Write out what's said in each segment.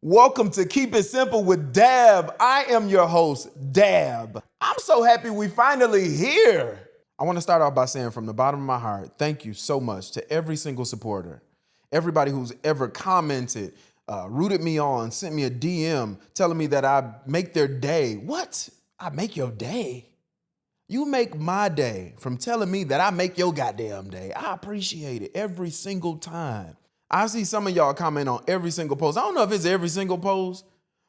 Welcome to Keep It Simple with Dab. I am your host, Dab. I'm so happy we finally here. I want to start off by saying from the bottom of my heart, thank you so much to every single supporter, everybody who's ever commented, rooted me on, sent me a DM telling me that I make their day. What? I make your day? You make my day from telling me that I make your goddamn day. I appreciate it every single time. I see some of y'all comment on every single post. I don't know if it's every single post,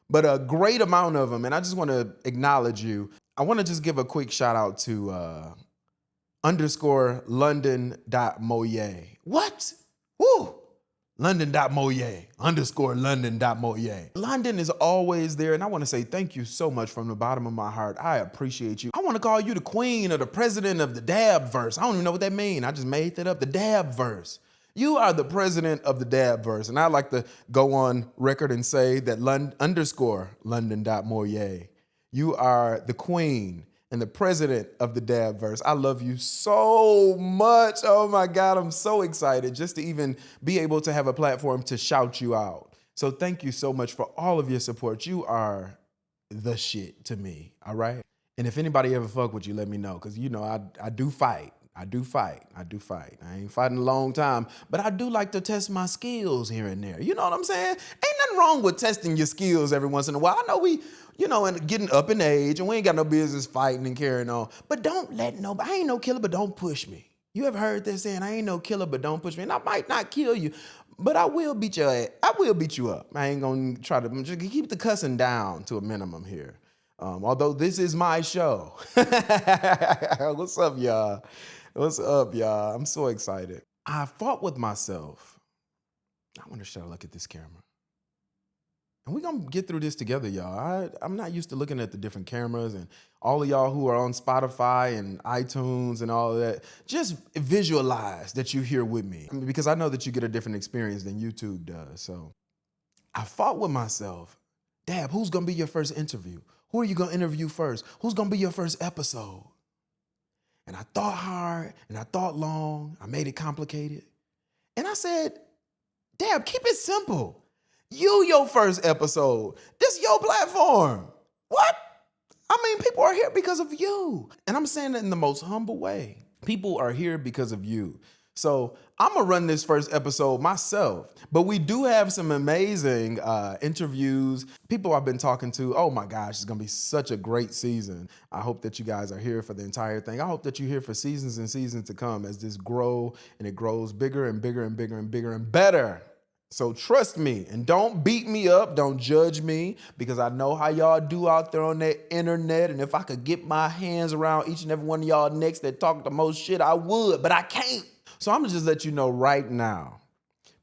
but a great amount of them. And I just want to acknowledge you. I want to just give a quick shout out to _London.moye. What? Woo! London.moye, _London.moye. London is always there, and I want to say thank you so much from the bottom of my heart. I appreciate you. I want to call you the queen or the president of the dab verse. I don't even know what that means. I just made that up, the dab verse. You are the president of the dab verse, and I'd like to go on record and say that _London.moye, you are the queen and the president of the dab verse. I love you so much. Oh my God, I'm so excited just to even be able to have a platform to shout you out. So thank you so much for all of your support. You are the shit to me, all right? And if anybody ever fuck with you, let me know, because you know I do fight. I ain't fighting a long time, but I do like to test my skills here and there. You know what I'm saying? Ain't nothing wrong with testing your skills every once in a while. I know we, and getting up in age, and we ain't got no business fighting and carrying on. But don't let nobody, I ain't no killer, but don't push me. You ever heard that saying, I ain't no killer, but don't push me? And I might not kill you, but I will beat your ass. I will beat you up. I ain't gonna try to just keep the cussing down to a minimum here. Although this is my show. What's up, y'all? What's up, y'all? I'm so excited. I fought with myself. I want to show a look at this camera. And we're going to get through this together, y'all. I'm not used to looking at the different cameras, and all of y'all who are on Spotify and iTunes and all of that, just visualize that you're here with me, because I know that you get a different experience than YouTube does. So I fought with myself. Dab, who's going to be your first interview? Who are you going to interview first? Who's going to be your first episode? And I thought hard, and I thought long. I made it complicated. And I said, Dab, keep it simple. Your first episode. This your platform. What? I mean, people are here because of you. And I'm saying that in the most humble way. People are here because of you. So I'm going to run this first episode myself. But we do have some amazing interviews. People I've been talking to. Oh my gosh, it's going to be such a great season. I hope that you guys are here for the entire thing. I hope that you're here for seasons and seasons to come as this grow, and it grows bigger and bigger and bigger and bigger and better. So trust me, and don't beat me up. Don't judge me, because I know how y'all do out there on that internet. And if I could get my hands around each and every one of y'all next that talk the most shit, I would, but I can't. So I'm gonna just let you know right now,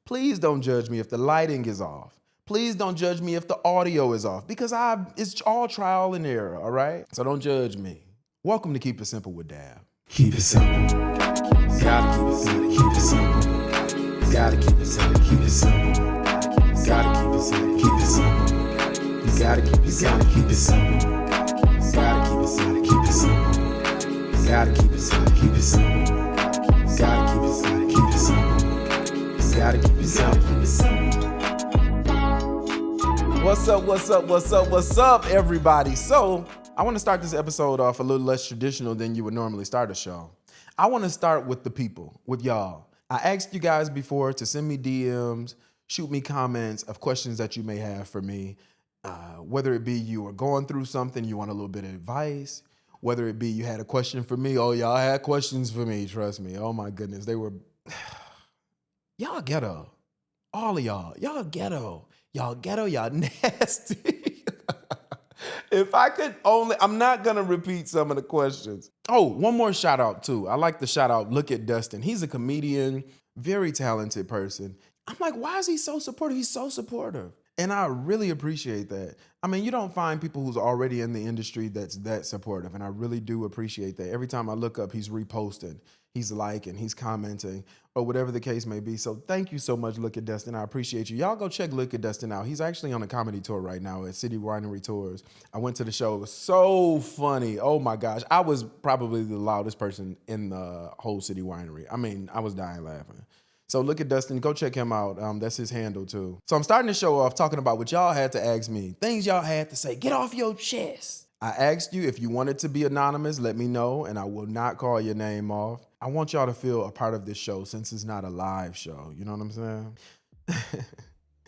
please don't judge me if the lighting is off. Please don't judge me if the audio is off, because it's all trial and error, all right? So don't judge me. Welcome to Keep It Simple with Dab. Keep it simple. Gotta keep it simple. Keep it simple. Gotta keep it simple. Keep it simple. Gotta keep it simple. Keep it simple. You gotta keep it simple. Keep it simple. Gotta keep it simple. Keep it simple. Gotta keep it simple. Keep it simple. Gotta keep it simple, keep it simple. Gotta keep it simple. What's up, everybody? So, I want to start this episode off a little less traditional than you would normally start a show. I want to start with the people, with y'all. I asked you guys before to send me DMs, shoot me comments of questions that you may have for me. Whether it be you are going through something, you want a little bit of advice. Whether it be you had a question for me. Oh, y'all had questions for me, trust me. Oh my goodness, they were, y'all ghetto. All of y'all, y'all ghetto. Y'all ghetto, y'all nasty. If I could only, I'm not gonna repeat some of the questions. Oh, one more shout out too. I like the shout out, look at Dustin. He's a comedian, very talented person. I'm like, why is he so supportive? He's so supportive. And I really appreciate that. I mean, you don't find people who's already in the industry that's that supportive. And I really do appreciate that. Every time I look up, he's reposting, he's liking, he's commenting, or whatever the case may be. So thank you so much, Look at Dustin. I appreciate you. Y'all go check Look at Dustin out. He's actually on a comedy tour right now at City Winery Tours. I went to the show. It was so funny. Oh my gosh. I was probably the loudest person in the whole City Winery. I mean, I was dying laughing. So look at Dustin, go check him out. That's his handle too. So I'm starting to show off talking about what y'all had to ask me, things y'all had to say, get off your chest. I asked you if you wanted to be anonymous, let me know, and I will not call your name off. I want y'all to feel a part of this show since it's not a live show. You know what I'm saying?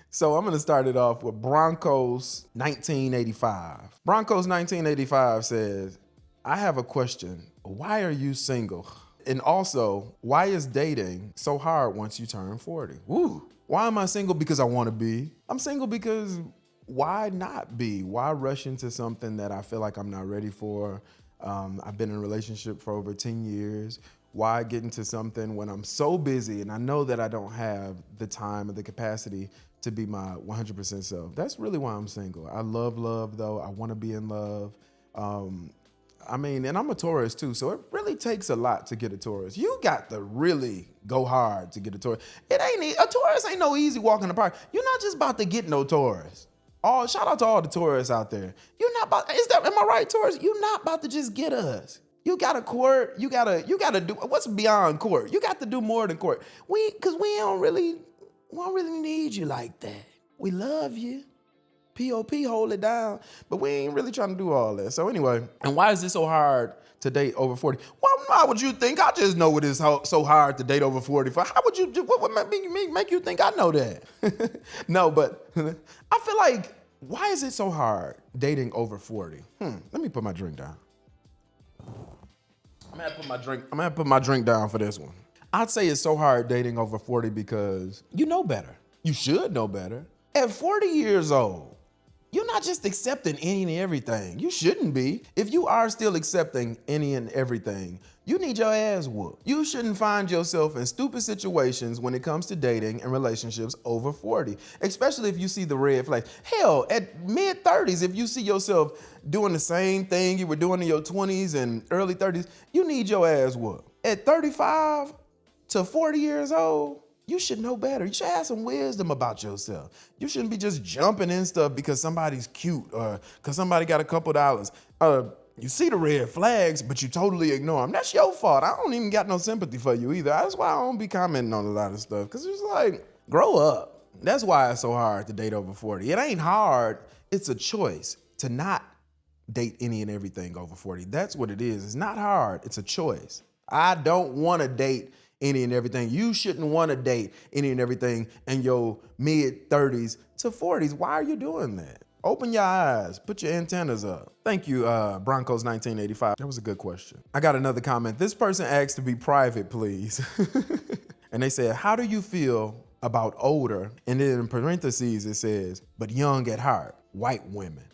So I'm gonna start it off with Broncos 1985. Broncos 1985 says, I have a question. Why are you single? And also, why is dating so hard once you turn 40? Woo! Why am I single? Because I want to be. I'm single because why not be? Why rush into something that I feel like I'm not ready for? I've been in a relationship for over 10 years. Why get into something when I'm so busy and I know that I don't have the time or the capacity to be my 100% self? That's really why I'm single. I love love though. I want to be in love. And I'm a Taurus too, so it really takes a lot to get a Taurus. You got to really go hard to get a Taurus. A Taurus ain't no easy walk in the park. You're not just about to get no Taurus. Oh, shout out to all the Taurus out there. You're not about, am I right, Taurus? You're not about to just get us. You gotta court, you gotta do, what's beyond court? You got to do more than court. Cause we don't really need you like that. We love you. POP, hold it down. But we ain't really trying to do all that. So anyway, and why is it so hard to date over 40? Well, why would you think? I just know it is so hard to date over 40. How would you do? What would make you think I know that? No, but I feel like, why is it so hard dating over 40? Let me put my drink down. I'm gonna put my drink down for this one. I'd say it's so hard dating over 40 because you know better. You should know better. At 40 years old, you're not just accepting any and everything. You shouldn't be. If you are still accepting any and everything, you need your ass whooped. You shouldn't find yourself in stupid situations when it comes to dating and relationships over 40, especially if you see the red flags. Hell, at mid-30s, if you see yourself doing the same thing you were doing in your 20s and early 30s, you need your ass whooped. At 35 to 40 years old, you should know better. You should have some wisdom about yourself. You shouldn't be just jumping in stuff because somebody's cute or because somebody got a couple dollars. You see the red flags, but you totally ignore them. That's your fault. I don't even got no sympathy for you either. That's why I don't be commenting on a lot of stuff, because it's like, grow up. That's why it's so hard to date over 40. It ain't hard. It's a choice to not date any and everything over 40. That's what it is. It's not hard. It's a choice. I don't want to date any and everything. You shouldn't want to date any and everything in your mid-30s to 40s. Why are you doing that? Open your eyes. Put your antennas up. Thank you, Broncos 1985. That was a good question. I got another comment. This person asked to be private, please. And they said, how do you feel about older? And then in parentheses, it says, but young at heart, white women.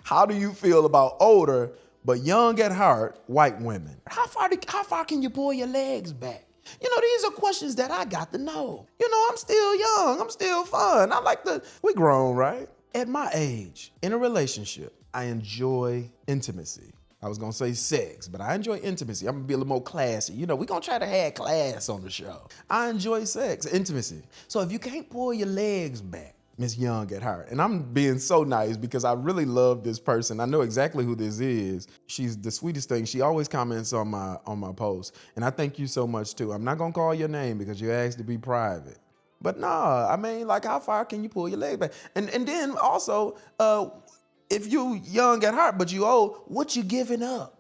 How do you feel about older but young at heart, white women? How far can you pull your legs back? You know, these are questions that I got to know. You know, I'm still young. I'm still fun. We grown, right? At my age, in a relationship, I enjoy intimacy. I was gonna say sex, but I enjoy intimacy. I'm gonna be a little more classy. You know, we're gonna try to have class on the show. I enjoy sex, intimacy. So if you can't pull your legs back, Miss Young at heart. And I'm being so nice because I really love this person. I know exactly who this is. She's the sweetest thing. She always comments on my posts. And I thank you so much too. I'm not gonna call your name because you asked to be private. But nah, I mean, like, how far can you pull your leg back? And then also, if you young at heart but you old, what you giving up?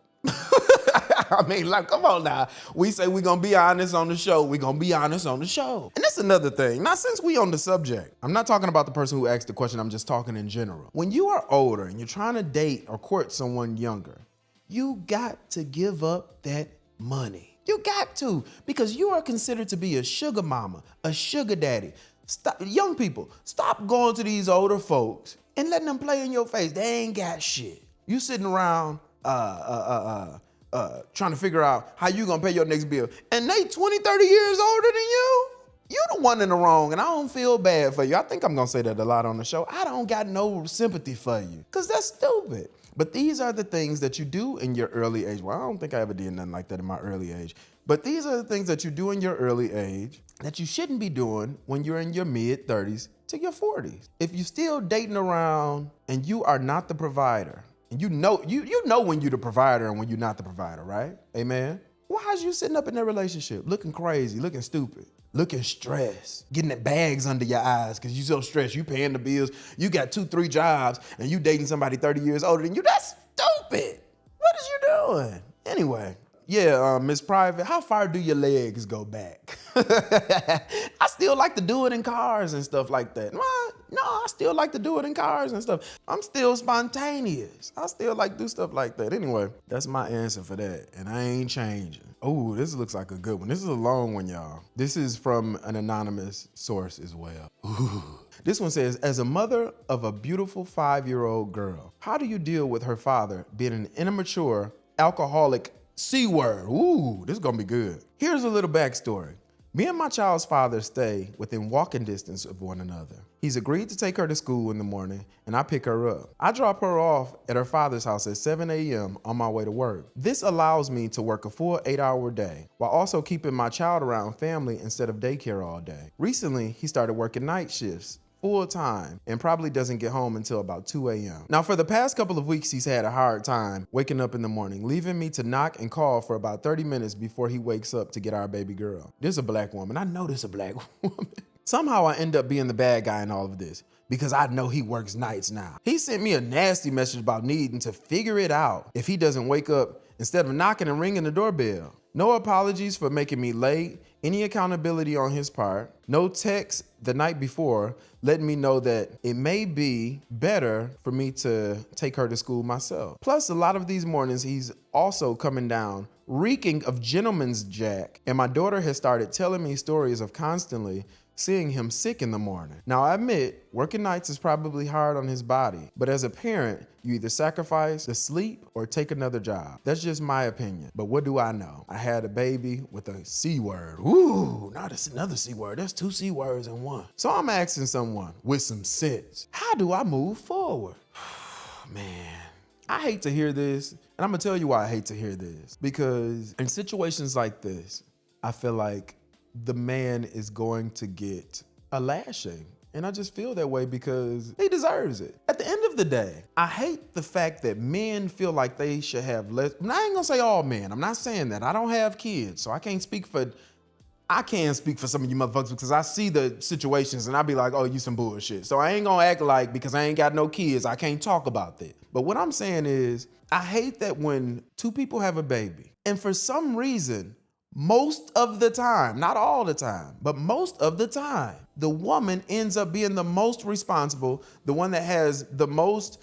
I mean, like, come on now. We say we're gonna be honest on the show. We're gonna be honest on the show. And that's another thing. Now, since we on the subject, I'm not talking about the person who asked the question. I'm just talking in general. When you are older and you're trying to date or court someone younger, you got to give up that money. You got to, because you are considered to be a sugar mama, a sugar daddy. Stop, young people, stop going to these older folks and letting them play in your face. They ain't got shit. You sitting around trying to figure out how you gonna pay your next bill. And they 20, 30 years older than you. You the one in the wrong, and I don't feel bad for you. I think I'm gonna say that a lot on the show. I don't got no sympathy for you, because that's stupid. But these are the things that you do in your early age. Well, I don't think I ever did nothing like that in my early age. But these are the things that you do in your early age that you shouldn't be doing when you're in your mid-30s to your 40s. If you're still dating around and you are not the provider, and you know when you're the provider and when you're not the provider, right? Amen? Why is you sitting up in that relationship looking crazy, looking stupid? looking stressed, getting the bags under your eyes because you so stressed. You paying the bills. You got 2-3 jobs and you dating somebody 30 years older than you. That's stupid. What is you doing? Anyway, yeah, Miss Private, how far do your legs go back? I still like to do it in cars and stuff like that. No, I still like to do it in cars and stuff. I'm still spontaneous. I still like to do stuff like that. Anyway, that's my answer for that, and I ain't changing. Oh, this looks like a good one. This is a long one, y'all. This is from an anonymous source as well. Ooh. This one says, as a mother of a beautiful 5-year-old girl, how do you deal with her father being an immature, alcoholic C-word? Ooh, this is gonna be good. Here's a little backstory. Me and my child's father stay within walking distance of one another. He's agreed to take her to school in the morning and I pick her up. I drop her off at her father's house at 7 a.m. on my way to work. This allows me to work a full 8-hour day while also keeping my child around family instead of daycare all day. Recently, he started working night shifts full time and probably doesn't get home until about 2 a.m. Now, for the past couple of weeks, he's had a hard time waking up in the morning, leaving me to knock and call for about 30 minutes before he wakes up to get our baby girl. This is a black woman. I know this is a black woman. Somehow I end up being the bad guy in all of this because I know he works nights now. He sent me a nasty message about needing to figure it out if he doesn't wake up instead of knocking and ringing the doorbell. No apologies for making me late, any accountability on his part, no text the night before letting me know that it may be better for me to take her to school myself. Plus, a lot of these mornings, he's also coming down reeking of gentleman's jack, and my daughter has started telling me stories of constantly seeing him sick in the morning. Now, I admit, working nights is probably hard on his body, but as a parent, you either sacrifice the sleep or take another job. That's just my opinion, but what do I know? I had a baby with a C word. Ooh, now that's another C word. That's 2 C words in one. So I'm asking someone with some sense, how do I move forward? Man, I hate to hear this, and I'm gonna tell you why I hate to hear this, because in situations like this, I feel like the man is going to get a lashing. And I just feel that way because he deserves it. At the end of the day, I hate the fact that men feel like they should have less. I ain't gonna say all men. I'm not saying that. I don't have kids, so I can't speak for some of you motherfuckers because I see the situations and I be like, oh, you some bullshit. So I ain't gonna act like because I ain't got no kids, I can't talk about that. But what I'm saying is, I hate that when 2 people have a baby and for some reason, most of the time, not all the time, but most of the time, the woman ends up being the most responsible, the one that has the most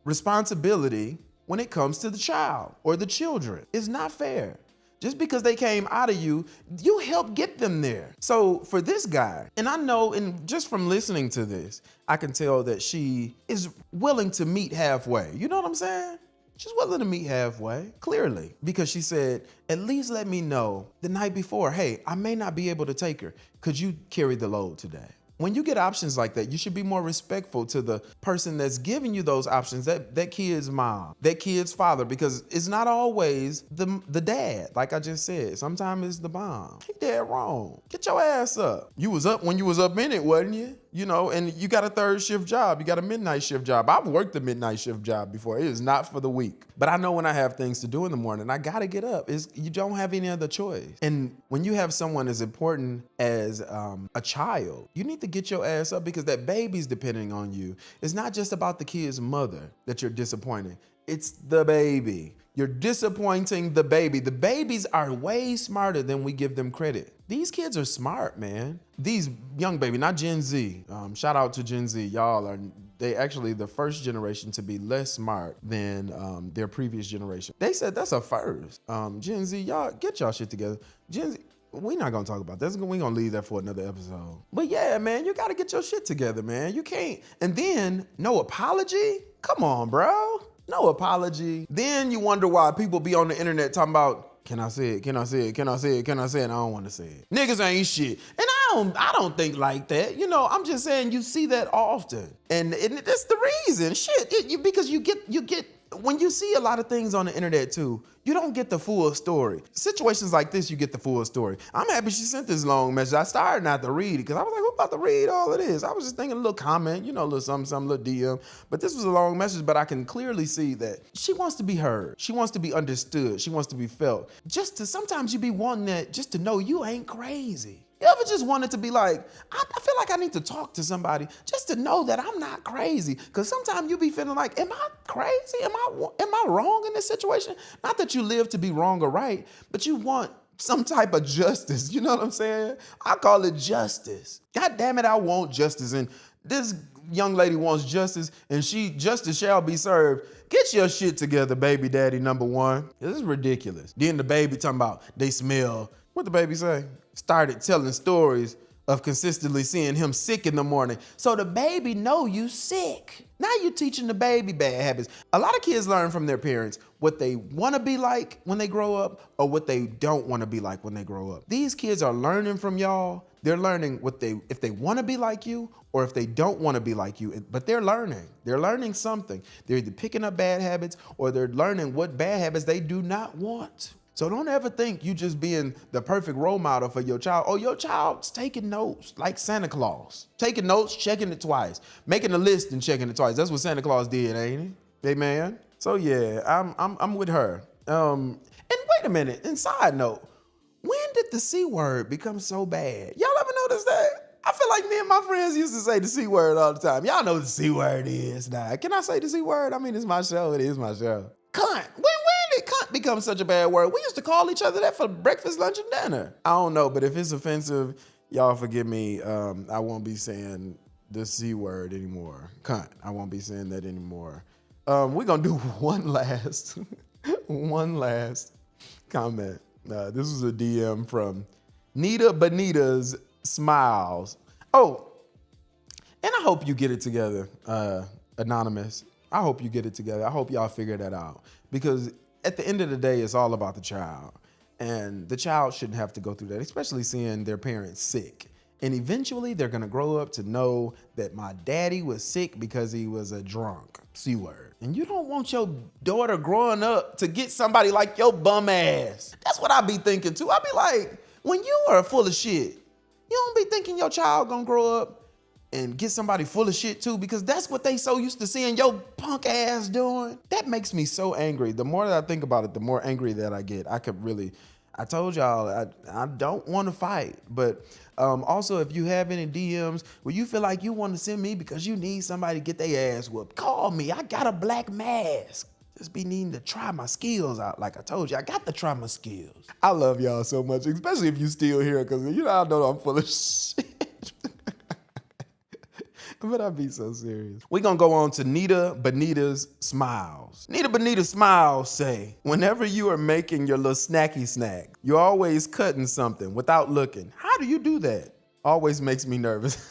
responsibility when it comes to the child or the children. It's not fair. Just because they came out of you, you helped get them there. So for this guy, and I know, and just from listening to this, I can tell that she is willing to meet halfway. You know what I'm saying? She's willing to meet halfway, clearly, because she said, at least let me know the night before, hey, I may not be able to take her. Could you carry the load today? When you get options like that, you should be more respectful to the person that's giving you those options, that kid's mom, that kid's father, because it's not always the dad, like I just said. Sometimes it's the mom. He dead wrong. Get your ass up. You was up when you was up in it, wasn't you? You know, and you got a 3rd shift job. You got a midnight shift job. I've worked a midnight shift job before. It is not for the weak. But I know when I have things to do in the morning, I got to get up. You don't have any other choice. And when you have someone as important as a child, you need to get your ass up because that baby's depending on you. It's not just about the kid's mother that you're disappointing. It's the baby. You're disappointing the baby. The babies are way smarter than we give them credit. These kids are smart, man. These young baby, not Gen Z. Shout out to Gen Z. They actually the first generation to be less smart than their previous generation. They said that's a first. Gen Z, y'all get y'all shit together. Gen Z, we're not gonna talk about that. We're gonna leave that for another episode. But yeah, man, you gotta get your shit together, man. You can't. And then no apology? Come on, bro. No apology. Then you wonder why people be on the internet talking about, can I say it? Can I say it? Can I say it? Can I say it? And I don't want to say it. Niggas ain't shit. And I don't think like that. You know, I'm just saying you see that often. And that's the reason. Shit. Because you get when you see a lot of things on the internet too, you don't get the full story. Situations like this, you get the full story. I'm happy she sent this long message. I started not to read it because I was like, who about to read all of this? I was just thinking a little comment, you know, a little something, little DM. But this was a long message, but I can clearly see that she wants to be heard. She wants to be understood. She wants to be felt. Sometimes you be wanting that just to know you ain't crazy. You ever just wanted to be like, I feel like I need to talk to somebody just to know that I'm not crazy? Because sometimes you be feeling like, am I crazy? Am I wrong in this situation? Not that you live to be wrong or right, but you want some type of justice. You know what I'm saying? I call it justice. God damn it, I want justice. And this young lady wants justice, and justice shall be served. Get your shit together, baby daddy number one. This is ridiculous. Then the baby talking about they smell. What the baby say? Started telling stories of consistently seeing him sick in the morning. So the baby know you sick. Now you teaching the baby bad habits. A lot of kids learn from their parents what they want to be like when they grow up or what they don't want to be like when they grow up. These kids are learning from y'all. They're learning if they want to be like you or if they don't want to be like you, but they're learning. They're learning something. They're either picking up bad habits or they're learning what bad habits they do not want. So don't ever think you just being the perfect role model for your child. Oh, your child's taking notes like Santa Claus. Taking notes, checking it twice. Making a list and checking it twice. That's what Santa Claus did, ain't he? Amen. So yeah, I'm with her. And wait a minute, and side note, when did the C word become so bad? Y'all ever notice that? I feel like me and my friends used to say the C word all the time. Y'all know what the C word is now. Can I say the C word? I mean, it's my show. It is my show. Cunt. When did cunt become such a bad word? We used to call each other that for breakfast, lunch, and dinner. I don't know, but if it's offensive, y'all forgive me. I won't be saying the C word anymore. Cunt. I won't be saying that anymore. We're going to do one last comment. This is a DM from Nita Benita's Smiles. Oh, and I hope you get it together, Anonymous. I hope you get it together. I hope y'all figure that out. Because at the end of the day, it's all about the child. And the child shouldn't have to go through that, especially seeing their parents sick. And eventually they're gonna grow up to know that my daddy was sick because he was a drunk. C word. And you don't want your daughter growing up to get somebody like your bum ass. That's what I be thinking too. I be like, when you are full of shit, you don't be thinking your child gonna grow up and get somebody full of shit too, because that's what they so used to seeing your punk ass doing. That makes me so angry. The more that I think about it, the more angry that I get. I told y'all, I don't want to fight, but also if you have any DMs where you feel like you want to send me because you need somebody to get their ass whooped, call me. I got a black mask. Just be needing to try my skills out. Like I told you, I got to try my skills. I love y'all so much, especially if you still here, because you know I know I'm full of shit. But I be so serious. We're going to go on to Nita Benita's Smiles. Nita Benita Smiles say, whenever you are making your little snacky snack, you're always cutting something without looking. How do you do that? Always makes me nervous.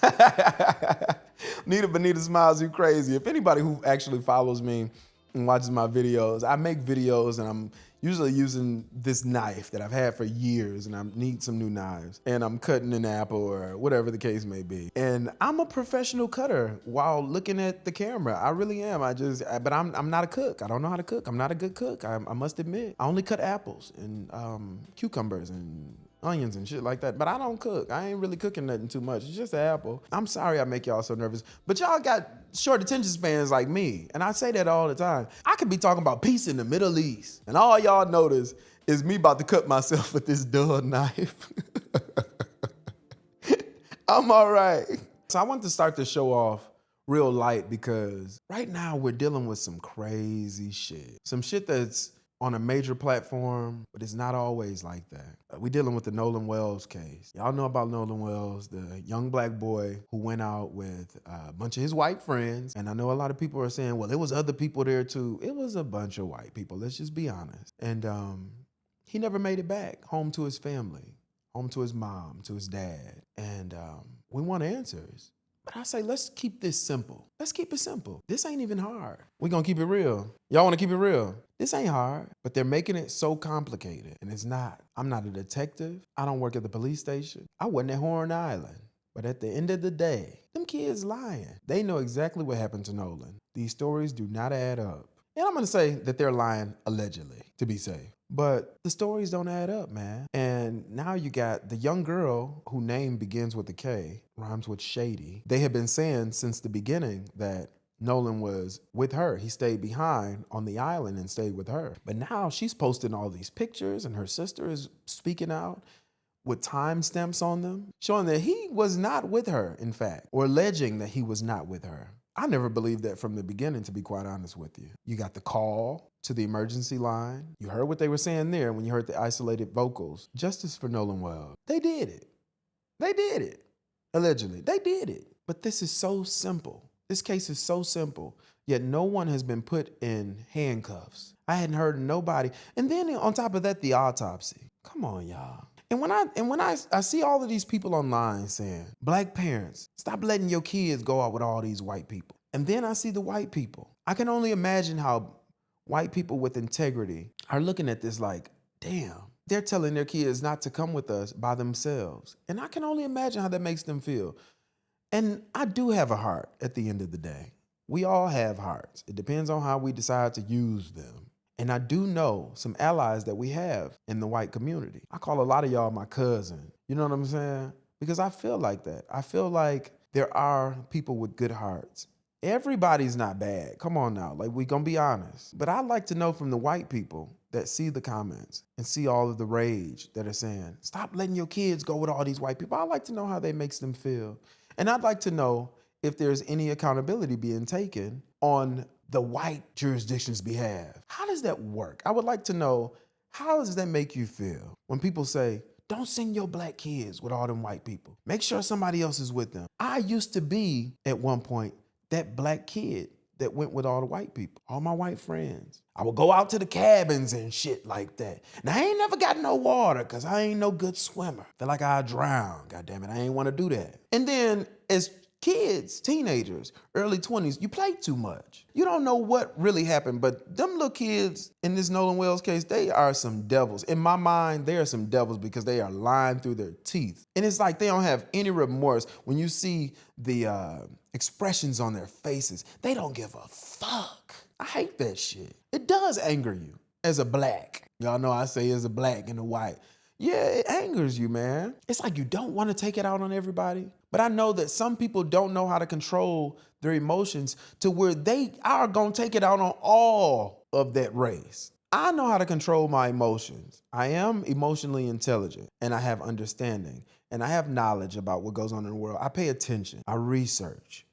Nita Benita Smiles, you crazy. If anybody who actually follows me and watches my videos, I make videos and I'm usually using this knife that I've had for years and I need some new knives. And I'm cutting an apple or whatever the case may be. And I'm a professional cutter while looking at the camera. I really am. But I'm not a cook. I don't know how to cook. I'm not a good cook. I must admit. I only cut apples and cucumbers and onions and shit like that. But I don't cook. I ain't really cooking nothing too much. It's just an apple. I'm sorry I make y'all so nervous. But y'all got short attention spans like me. And I say that all the time. I could be talking about peace in the Middle East. And all y'all notice is me about to cut myself with this dull knife. I'm all right. So I want to start the show off real light because right now we're dealing with some crazy shit. Some shit that's on a major platform, but it's not always like that. We're dealing with the Nolan Wells case. Y'all know about Nolan Wells, the young black boy who went out with a bunch of his white friends. And I know a lot of people are saying, well, there was other people there too. It was a bunch of white people, let's just be honest. And he never made it back home to his family, home to his mom, to his dad. And we want answers. But I say, let's keep this simple. Let's keep it simple. This ain't even hard. We're going to keep it real. Y'all want to keep it real? This ain't hard, but they're making it so complicated, and it's not. I'm not a detective. I don't work at the police station. I wasn't at Horn Island. But at the end of the day, them kids lying. They know exactly what happened to Nolan. These stories do not add up. And I'm going to say that they're lying allegedly, to be safe. But the stories don't add up, man. And now you got the young girl whose name begins with a K, rhymes with shady. They have been saying since the beginning that Nolan was with her. He stayed behind on the island and stayed with her. But now she's posting all these pictures and her sister is speaking out. with timestamps on them, showing that he was not with her, in fact, or alleging that he was not with her. I never believed that from the beginning, to be quite honest with you. You got the call to the emergency line. You heard what they were saying there when you heard the isolated vocals. Justice for Nolan Wells. They did it. They did it. Allegedly. They did it. But this is so simple. This case is so simple, yet no one has been put in handcuffs. I hadn't heard of nobody. And then on top of that, the autopsy. Come on, y'all. And when I see all of these people online saying, black parents, stop letting your kids go out with all these white people. And then I see the white people. I can only imagine how white people with integrity are looking at this like, damn, they're telling their kids not to come with us by themselves. And I can only imagine how that makes them feel. And I do have a heart at the end of the day. We all have hearts. It depends on how we decide to use them. And I do know some allies that we have in the white community. I call a lot of y'all my cousin. You know what I'm saying? Because I feel like that. I feel like there are people with good hearts. Everybody's not bad. Come on now. Like, we gonna be honest. But I'd like to know from the white people that see the comments and see all of the rage that are saying, stop letting your kids go with all these white people. I'd like to know how that makes them feel. And I'd like to know if there's any accountability being taken on the white jurisdiction's behalf. How does that work? I would like to know, how does that make you feel when people say, don't send your black kids with all them white people. Make sure somebody else is with them. I used to be, at one point, that black kid that went with all the white people, all my white friends. I would go out to the cabins and shit like that. Now, I ain't never got no water because I ain't no good swimmer. Feel like I'd drown. God damn it, I ain't want to do that. And then as kids, teenagers, early 20s, you play too much. You don't know what really happened, but them little kids in this Nolan Wells case, they are some devils. In my mind, they are some devils because they are lying through their teeth. And it's like they don't have any remorse. When you see the expressions on their faces, they don't give a fuck. I hate that shit. It does anger you as a black. Y'all know I say as a black and a white. Yeah, it angers you, man. It's like you don't want to take it out on everybody. But I know that some people don't know how to control their emotions to where they are going to take it out on all of that race. I know how to control my emotions. I am emotionally intelligent and I have understanding and I have knowledge about what goes on in the world. I pay attention. I research,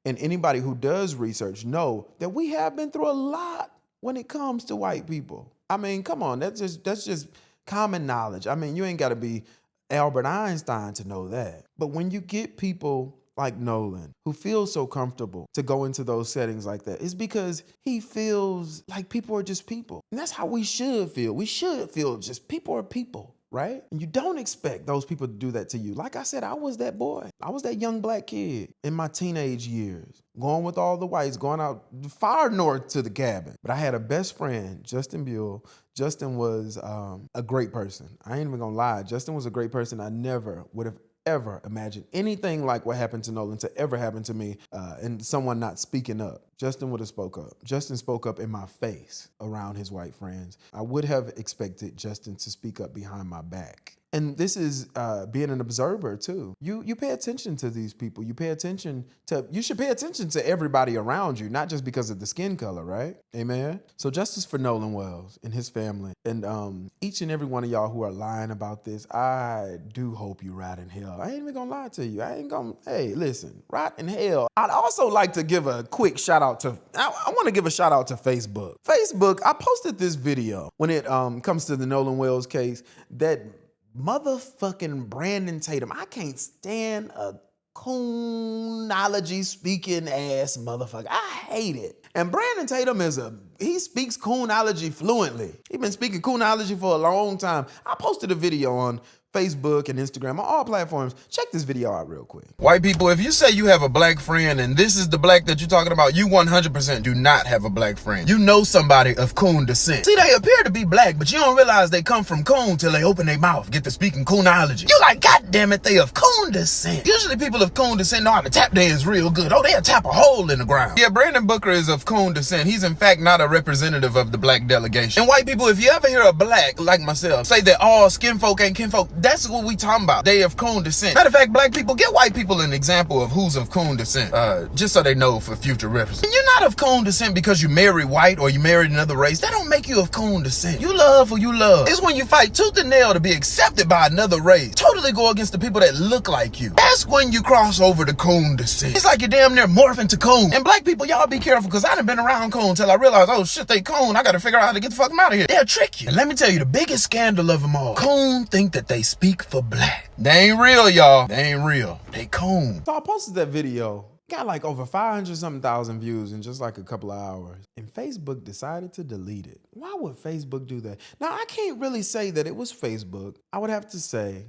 and anybody who does research know that we have been through a lot when it comes to white people. I mean, come on, that's just common knowledge. I mean, you ain't got to be Albert Einstein to know that. But when you get people like Nolan, who feels so comfortable to go into those settings like that, it's because he feels like people are just people. And that's how we should feel. We should feel just people are people, right? And you don't expect those people to do that to you. Like I said, I was that boy. I was that young black kid in my teenage years, going with all the whites, going out far north to the cabin. But I had a best friend, Justin Buell. Justin was a great person. I ain't even gonna lie. Justin was a great person. I never would have ever imagined anything like what happened to Nolan to ever happen to me and someone not speaking up. Justin would have spoke up. Justin spoke up in my face around his white friends. I would have expected Justin to speak up behind my back. And this is being an observer too. You pay attention to these people. You should pay attention to everybody around you, not just because of the skin color, right? Amen. So justice for Nolan Wells and his family. And each and every one of y'all who are lying about this, I do hope you rot in hell. I ain't even gonna lie to you. Hey, listen, rot in hell. I'd also like to give a quick shout out to, I want to give a shout out to Facebook. Facebook, I posted this video when it comes to the Nolan Wells case that motherfucking Brandon Tatum. I can't stand a coonology speaking ass motherfucker. I hate it. And Brandon Tatum he speaks coonology fluently. He's been speaking coonology for a long time. I posted a video on Facebook and Instagram, on all platforms. Check this video out real quick. White people, if you say you have a black friend and this is the black that you're talking about, you 100% do not have a black friend. You know somebody of coon descent. See, they appear to be black, but you don't realize they come from coon till they open their mouth, get to speaking coonology. You like, God damn it, they of coon descent. Usually people of coon descent know how to tap dance real good. Oh, they'll tap a hole in the ground. Yeah, Brandon Booker is of coon descent. He's in fact not a representative of the black delegation. And white people, if you ever hear a black like myself say that all skin folk ain't kinfolk, That's what we talking about. They of coon descent. Matter of fact, black people, get white people an example of who's of coon descent. Just so they know for future reference. And you're not of coon descent because you marry white or you married another race. That don't make you of coon descent. You love who you love. It's when you fight tooth and nail to be accepted by another race. Totally go against the people that look like you. That's when you cross over to coon descent. It's like you're damn near morphing to coon. And black people, y'all be careful, because I done been around coon till I realized, oh shit, they coon. I gotta figure out how to get the fuck out of here. They'll trick you. And let me tell you, the biggest scandal of them all, coon think that they speak for black. They ain't real, y'all. They ain't real. They coon. So I posted that video, got like over 500-something thousand views in just like a couple of hours. And Facebook decided to delete it. Why would Facebook do that? Now, I can't really say that it was Facebook. I would have to say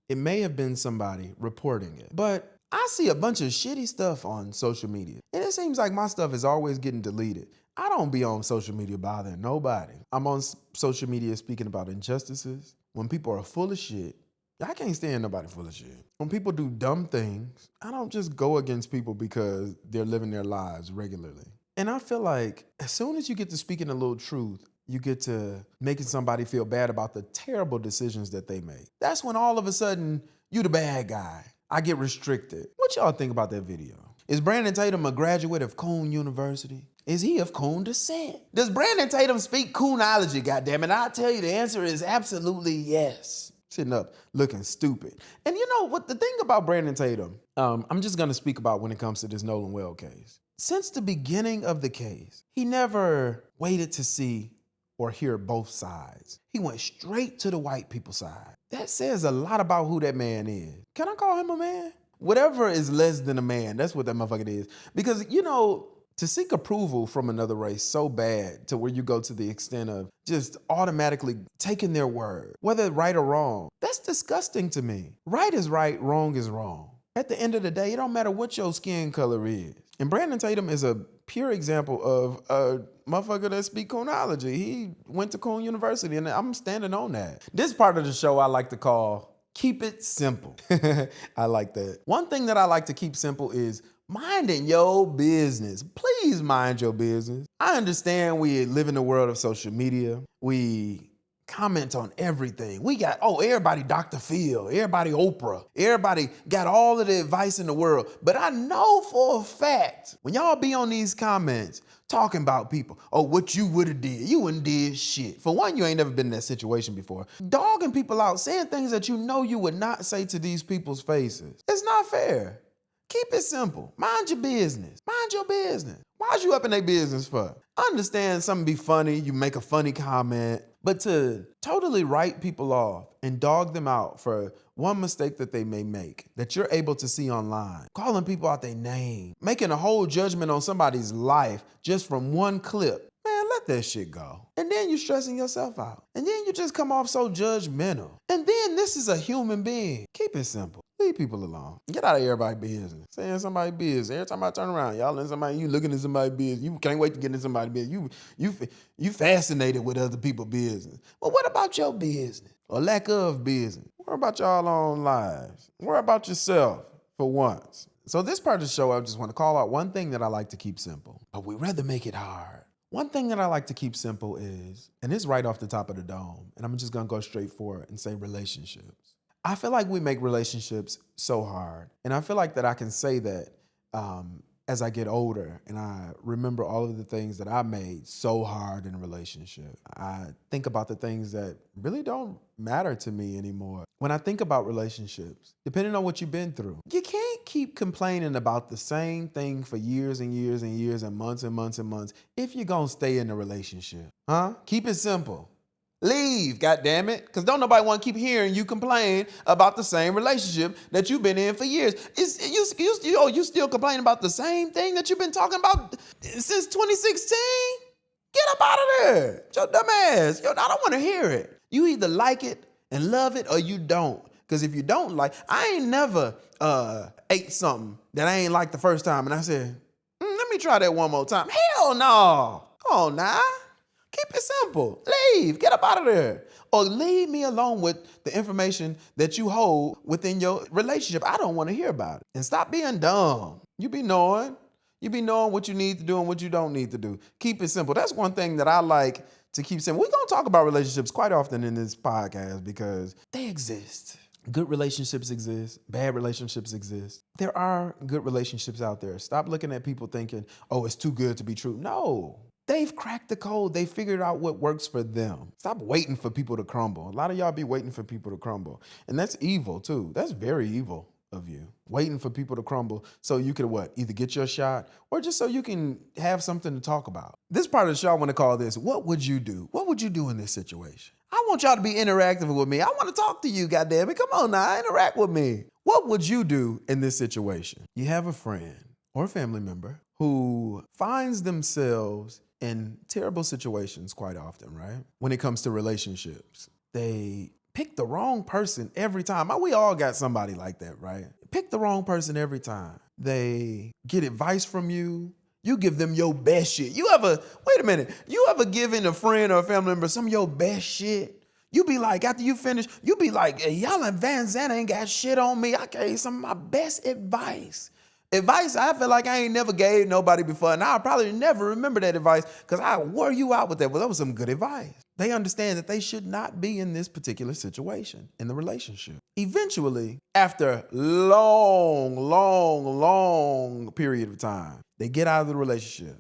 it may have been somebody reporting it. But I see a bunch of shitty stuff on social media. And it seems like my stuff is always getting deleted. I don't be on social media bothering nobody. I'm on social media speaking about injustices. When people are full of shit, I can't stand nobody full of shit. When people do dumb things, I don't just go against people because they're living their lives regularly. And I feel like as soon as you get to speaking a little truth, you get to making somebody feel bad about the terrible decisions that they make. That's when all of a sudden, you the bad guy. I get restricted. What y'all think about that video? Is Brandon Tatum a graduate of Coon University? Is he of coon descent? Does Brandon Tatum speak coonology, goddammit? I'll tell you the answer is absolutely yes. Sitting up looking stupid. And you know what, the thing about Brandon Tatum, I'm just gonna speak about when it comes to this Nolan Well case. Since the beginning of the case, he never waited to see or hear both sides. He went straight to the white people's side. That says a lot about who that man is. Can I call him a man? Whatever is less than a man, that's what that motherfucker is. Because, you know, to seek approval from another race so bad to where you go to the extent of just automatically taking their word, whether right or wrong, that's disgusting to me. Right is right, wrong is wrong. At the end of the day, it don't matter what your skin color is. And Brandon Tatum is a pure example of a motherfucker that speak coonology. He went to Coon University, and I'm standing on that. This part of the show I like to call Keep It Simple. I like that. One thing that I like to keep simple is minding your business. Please mind your business. I understand we live in the world of social media. We comment on everything. We got, everybody Dr. Phil, everybody Oprah, everybody got all of the advice in the world. But I know for a fact, when y'all be on these comments talking about people, what you would have did, you wouldn't did shit. For one, you ain't never been in that situation before. Dogging people out, saying things that you know you would not say to these people's faces. It's not fair. Keep it simple. Mind your business. Mind your business. Why'd you up in their business for? I understand something be funny, you make a funny comment, but to totally write people off and dog them out for one mistake that they may make, that you're able to see online, calling people out their name, making a whole judgment on somebody's life just from one clip, man, let that shit go. And then you're stressing yourself out. And then you just come off so judgmental. And then this is a human being. Keep it simple. Leave people alone. Get out of everybody's business. Saying somebody's business. Every time I turn around, y'all in somebody, you looking at somebody's business. You can't wait to get in somebody's business. You fascinated with other people's business. But what about your business? Or lack of business? Worry about y'all own lives. Worry about yourself for once. So this part of the show, I just want to call out one thing that I like to keep simple. But we'd rather make it hard. One thing that I like to keep simple is, and it's right off the top of the dome, and I'm just going to go straight for it and say relationships. I feel like we make relationships so hard. And I feel like that I can say that as I get older and I remember all of the things that I made so hard in a relationship. I think about the things that really don't matter to me anymore. When I think about relationships, depending on what you've been through, you can't keep complaining about the same thing for years and years and years and months and months and months if you're gonna stay in a relationship. Keep it simple. Leave, goddammit, because don't nobody want to keep hearing you complain about the same relationship that you've been in for years. You still complaining about the same thing that you've been talking about since 2016? Get up out of there, your dumb ass. I don't want to hear it. You either like it and love it or you don't. Because if you don't like, I ain't never ate something that I ain't like the first time and I said, let me try that one more time. Hell no. Come on now. Keep it simple. Leave. Get up out of there. Or leave me alone with the information that you hold within your relationship. I don't want to hear about it. And stop being dumb. You be knowing. You be knowing what you need to do and what you don't need to do. Keep it simple. That's one thing that I like to keep simple. We're going to talk about relationships quite often in this podcast because they exist. Good relationships exist. Bad relationships exist. There are good relationships out there. Stop looking at people thinking, oh, it's too good to be true. No, they've cracked the code. They figured out what works for them. Stop waiting for people to crumble. A lot of y'all be waiting for people to crumble. And that's evil too. That's very evil of you. Waiting for people to crumble so you can what? Either get your shot or just so you can have something to talk about. This part of the show I want to call this, what would you do? What would you do in this situation? I want y'all to be interactive with me. I want to talk to you, goddammit. Come on now, interact with me. What would you do in this situation? You have a friend or a family member who finds themselves in terrible situations quite often, right? When it comes to relationships, they pick the wrong person every time. We all got somebody like that, right? Pick the wrong person every time. They get advice from you. You give them your best shit. Wait a minute, you ever given a friend or a family member some of your best shit? You be like, after you finish, you be like, hey, y'all and Van Zandt ain't got shit on me. I gave you some of my best advice. Advice I feel like I ain't never gave nobody before, and I'll probably never remember that advice because I wore you out with that. Well, that was some good advice. They understand that they should not be in this particular situation in the relationship. Eventually, after long period of time, they get out of the relationship.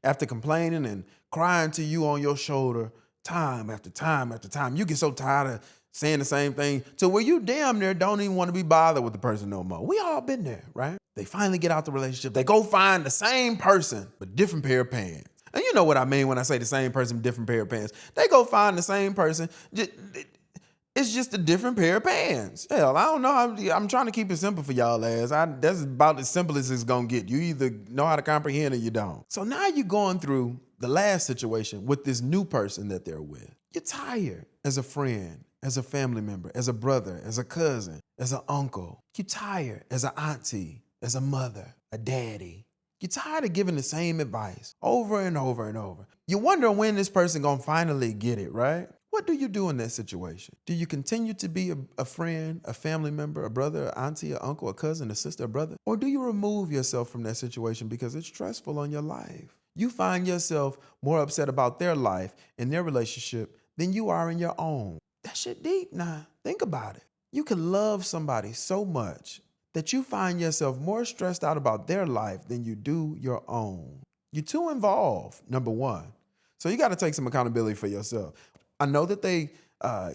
After complaining and crying to you on your shoulder time after time after time, you get so tired of saying the same thing to where you damn near don't even want to be bothered with the person no more. We all been there, right? They finally get out the relationship. They go find the same person, but different pair of pants. And you know what I mean when I say the same person, different pair of pants. They go find the same person. It's just a different pair of pants. Hell, I don't know. I'm trying to keep it simple for y'all ass. That's about as simple as it's gonna get. You either know how to comprehend or you don't. So now you're going through the last situation with this new person that they're with. You're tired as a friend, as a family member, as a brother, as a cousin, as an uncle. You're tired as an auntie, as a mother, a daddy. You're tired of giving the same advice over and over and over. You wonder when this person gonna finally get it, right? What do you do in that situation? Do you continue to be a friend, a family member, a brother, an auntie, an uncle, a cousin, a sister, a brother? Or do you remove yourself from that situation because it's stressful on your life? You find yourself more upset about their life and their relationship than you are in your own. That shit deep now. Think about it. You can love somebody so much that you find yourself more stressed out about their life than you do your own. You're too involved, number one. So you got to take some accountability for yourself. I know that they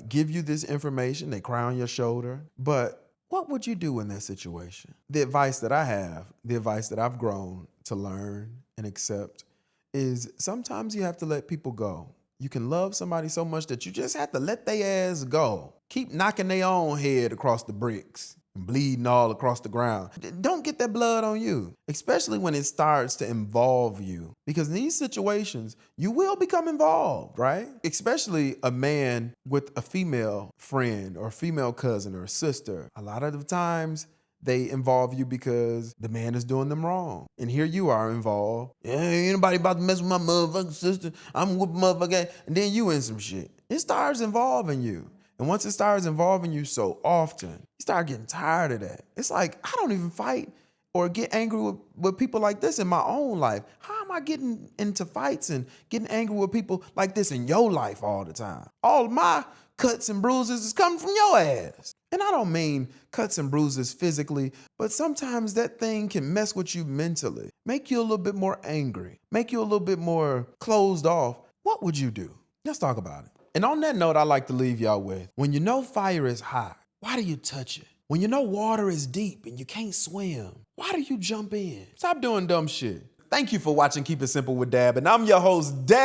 give you this information, they cry on your shoulder, but what would you do in that situation? The advice that I have, the advice that I've grown to learn and accept is sometimes you have to let people go. You can love somebody so much that you just have to let their ass go. Keep knocking their own head across the bricks and bleeding all across the ground. Don't get that blood on you, especially when it starts to involve you. Because in these situations, you will become involved, right? Especially a man with a female friend or a female cousin or a sister. A lot of the times, they involve you because the man is doing them wrong. And here you are involved. Yeah, ain't anybody about to mess with my motherfucking sister. I'm with motherfucker. And then you in some shit. It starts involving you. And once it starts involving you so often, you start getting tired of that. It's like, I don't even fight or get angry with people like this in my own life. How am I getting into fights and getting angry with people like this in your life all the time? All my cuts and bruises is coming from your ass. And I don't mean cuts and bruises physically, but sometimes that thing can mess with you mentally, make you a little bit more angry, make you a little bit more closed off. What would you do? Let's talk about it. And on that note, I like to leave y'all with, when you know fire is hot, why do you touch it? When you know water is deep and you can't swim, why do you jump in? Stop doing dumb shit. Thank you for watching Keep It Simple with Dab, and I'm your host, Dab.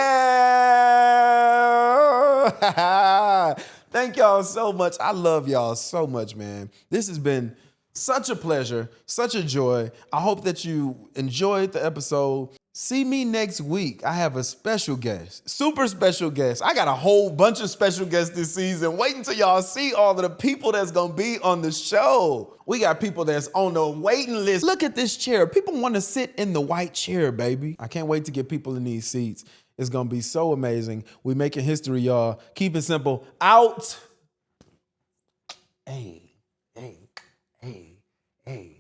Thank y'all so much. I love y'all so much, man. This has been such a pleasure, such a joy. I hope that you enjoyed the episode. See me next week. I have a special guest, super special guest. I got a whole bunch of special guests this season. Wait until y'all see all of the people that's gonna be on the show. We got people that's on the waiting list. Look at this chair. People want to sit in the white chair, baby. I can't wait to get people in these seats. It's gonna be so amazing. We making history, y'all. Keep it simple. Out. Hey, hey, hey, hey.